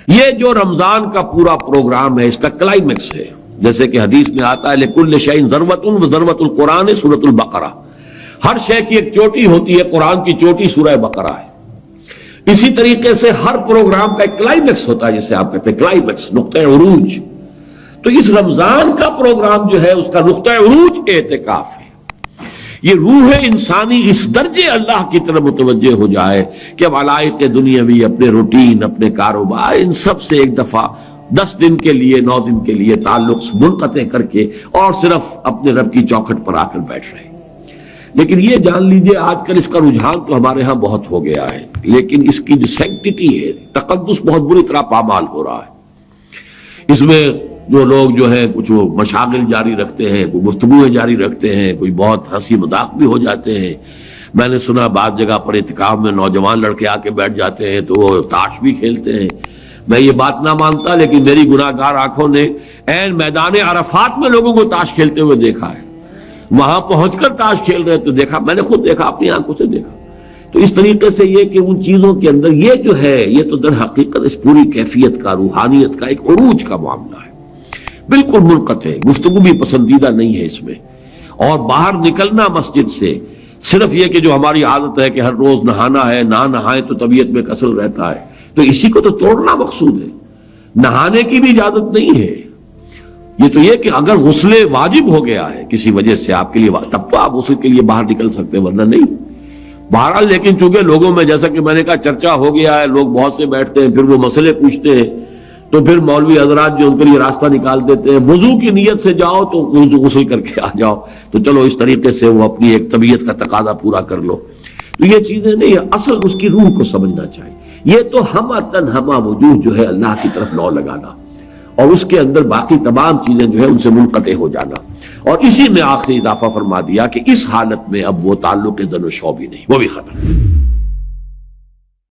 یہ جو رمضان کا پورا پروگرام ہے اس کا کلائمیکس ہے، جیسے کہ حدیث میں آتا ہے لِكُلِّ شَيْءٍ ذَرْوَةٌ وَذَرْوَةُ الْقُرْآنِ سورۃ البقرہ، ہر شے کی ایک چوٹی ہوتی ہے، قرآن کی چوٹی سورہ بقرہ ہے۔ اسی طریقے سے ہر پروگرام کا ایک کلائمیکس ہوتا ہے، جسے آپ کہتے ہیں کلائمیکس، نقطہ عروج۔ تو اس رمضان کا پروگرام جو ہے اس کا نقطہ عروج اعتکاف ہے۔ یہ روح انسانی اس درجے اللہ کی طرف متوجہ ہو جائے کہ اب علائق دنیاوی، اپنے روٹین، اپنے کاروبار، ان سب سے ایک دفعہ 10 دن کے لیے، 9 دن کے لیے تعلق منقطع کر کے اور صرف اپنے رب کی چوکھٹ پر آ کر بیٹھ رہے۔ لیکن یہ جان لیجئے آج کل اس کا رجحان تو ہمارے ہاں بہت ہو گیا ہے، لیکن اس کی جو سینکٹیٹی ہے، تقدس، بہت بری طرح پامال ہو رہا ہے۔ اس میں جو لوگ جو ہے کچھ وہ مشاغل جاری رکھتے ہیں، کوئی گفتگویں جاری رکھتے ہیں، کوئی بہت ہنسی مذاق بھی ہو جاتے ہیں۔ میں نے سنا بعض جگہ پر اعتکاف میں نوجوان لڑکے آ کے بیٹھ جاتے ہیں تو وہ تاش بھی کھیلتے ہیں۔ میں یہ بات نہ مانتا، لیکن میری گناہ گار آنکھوں نے عین میدان عرفات میں لوگوں کو تاش کھیلتے ہوئے دیکھا ہے۔ وہاں پہنچ کر تاش کھیل رہے تو دیکھا، میں نے خود دیکھا، اپنی آنکھوں سے دیکھا۔ تو اس طریقے سے یہ کہ ان چیزوں کے اندر یہ جو ہے، یہ تو در حقیقت اس پوری کیفیت کا، روحانیت کا ایک عروج کا معاملہ ہے، بالکل منقطع ہے، گفتگو بھی پسندیدہ نہیں ہے اس میں۔ اور باہر نکلنا مسجد سے صرف یہ کہ جو ہماری عادت ہے کہ ہر روز نہانا ہے، نہ نہائے تو طبیعت میں کسل رہتا ہے، تو اسی کو تو توڑنا مقصود ہے۔ نہانے کی بھی اجازت نہیں ہے، یہ تو یہ کہ اگر غسل واجب ہو گیا ہے کسی وجہ سے آپ کے لیے، تب تو آپ غسل کے لیے باہر نکل سکتے ہیں، ورنہ نہیں۔ بہرحال لیکن چونکہ لوگوں میں، جیسا کہ میں نے کہا، چرچا ہو گیا ہے، لوگ بہت سے بیٹھتے ہیں، پھر وہ مسئلے پوچھتے ہیں، تو پھر مولوی حضرات جو ان کے لیے راستہ نکال دیتے ہیں، وضو کی نیت سے جاؤ تو غسل کر کے آ جاؤ، تو چلو اس طریقے سے وہ اپنی ایک طبیعت کا تقاضا پورا کر لو۔ تو یہ چیزیں نہیں، اصل اس کی روح کو سمجھنا چاہیے۔ یہ تو ہمہ تن ہمہ وجوہ جو ہے اللہ کی طرف نو لگانا، اور اس کے اندر باقی تمام چیزیں جو ہے ان سے منقطع ہو جانا۔ اور اسی میں آخری اضافہ فرما دیا کہ اس حالت میں اب وہ تعلق زن و شو بھی نہیں، وہ بھی ختم۔